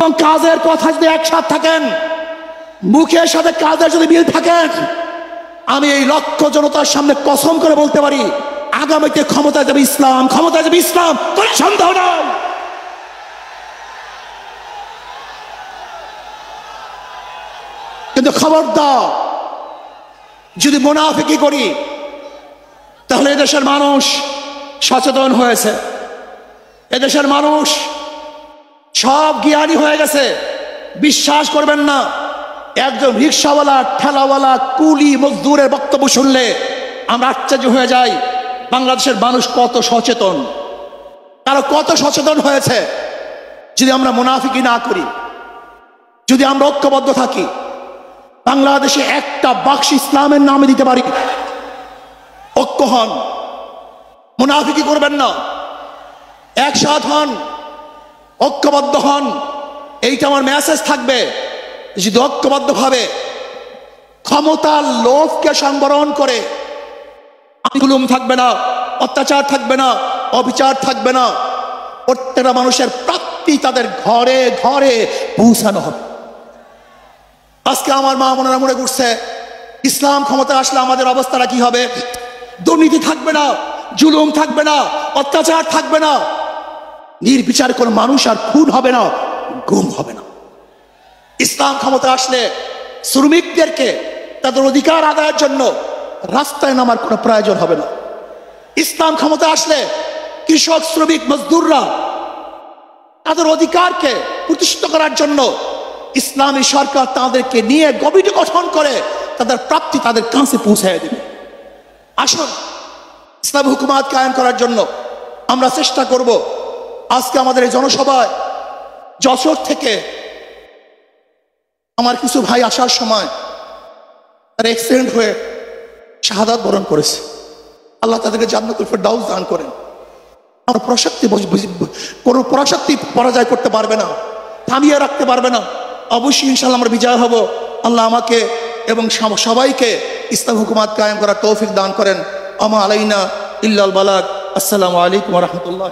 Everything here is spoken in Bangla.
এবং কাজের কথা যদি একসাথে থাকেন, মুখের সাথে কাজের যদি মিল থাকেন, আমি এই লক্ষ জনতার সামনে কসম করে বলতে পারি আগামীতে ক্ষমতায় যাবে ইসলাম, ক্ষমতায় যাবে ইসলাম, কোনো সন্দেহ নাই। কিন্তু খবরদার যদি মুনাফিকি করি তাহলে এদেশের মানুষ সচেতন হয়েছে, এদেশের মানুষ সব জ্ঞানী হয়ে গেছে। বিশ্বাস করবেন না, একজন রিক্সাওয়ালা, ঠেলাওয়ালা, কুলি মজদুরের বক্তব্য শুনলে আমরা আশ্চর্য হয়ে যাই বাংলাদেশের মানুষ কত সচেতন, তারা কত সচেতন হয়েছে। যদি আমরা মুনাফিকি না করি, যদি আমরা ঐক্যবদ্ধ থাকি, বাংলাদেশে একটা বাক্স ইসলামের নামে দিতে পারি। ঐক্য হন, মুনাফিকি করবেন না, একসাথ হন, ঐক্যবদ্ধ হন। এইটা আমার মেসেজ থাকবে। যদি ঐক্যবদ্ধভাবে ক্ষমতার লোভকে সংবরণ করে জুলুম থাকবে না, অত্যাচার থাকবে না, অবিচার থাকবে না, প্রত্যেকটা মানুষের প্রাপ্তি তাদের ঘরে ঘরে পৌঁছানো হবে। আজকে আমার মা বোনেরা মনে করছে ইসলাম ক্ষমতা আসলে আমাদের অবস্থাটা কি হবে? দুর্নীতি থাকবে না, জুলুম থাকবে না, অত্যাচার থাকবে না, নির্বিচার কোনো মানুষ আর খুন হবে না, গুম হবে না। ইসলাম ক্ষমতা আসলে শ্রমিকদেরকে তাদের অধিকার আদায়ের জন্য রাস্তায় নামার কোনো প্রয়োজন হবে না। ইসলাম ক্ষমতা আসলে কৃষক, শ্রমিক, মজদুররা তাদের অধিকারকে প্রতিষ্ঠিত করার জন্য ইসলামী সরকার তাদেরকে নিয়ে কমিটি গঠন করে তাদের প্রাপ্তি তাদের কাছে পৌঁছায় দেবে। আসুন ইসলামী হুকুমাত কায়েম করার জন্য আমরা চেষ্টা করব। আজকে আমাদের এই জনসভায় যশোর থেকে আমার কিছু ভাই আসার সময় তারা অ্যাক্সিডেন্ট হয়ে শাহাদাত বরণ করেছে। আল্লাহ তাদেরকে জান্নাতুল ফেরদাউস দান করেন। আমরা কোনো পরাশক্তি পরাজয় করতে পারবে না, থামিয়ে রাখতে পারবে না। অবশ্যই ইনশাআল্লাহ আমরা বিজয় হব। আল্লাহ আমাকে এবং সবাইকে ইসলাম হুকুমাত কায়েম করার তৌফিক দান করেন। আমা আলাইনা ইল্লাল বালাগ। আসসালামু আলাইকুম ওয়া রাহমাতুল্লাহ।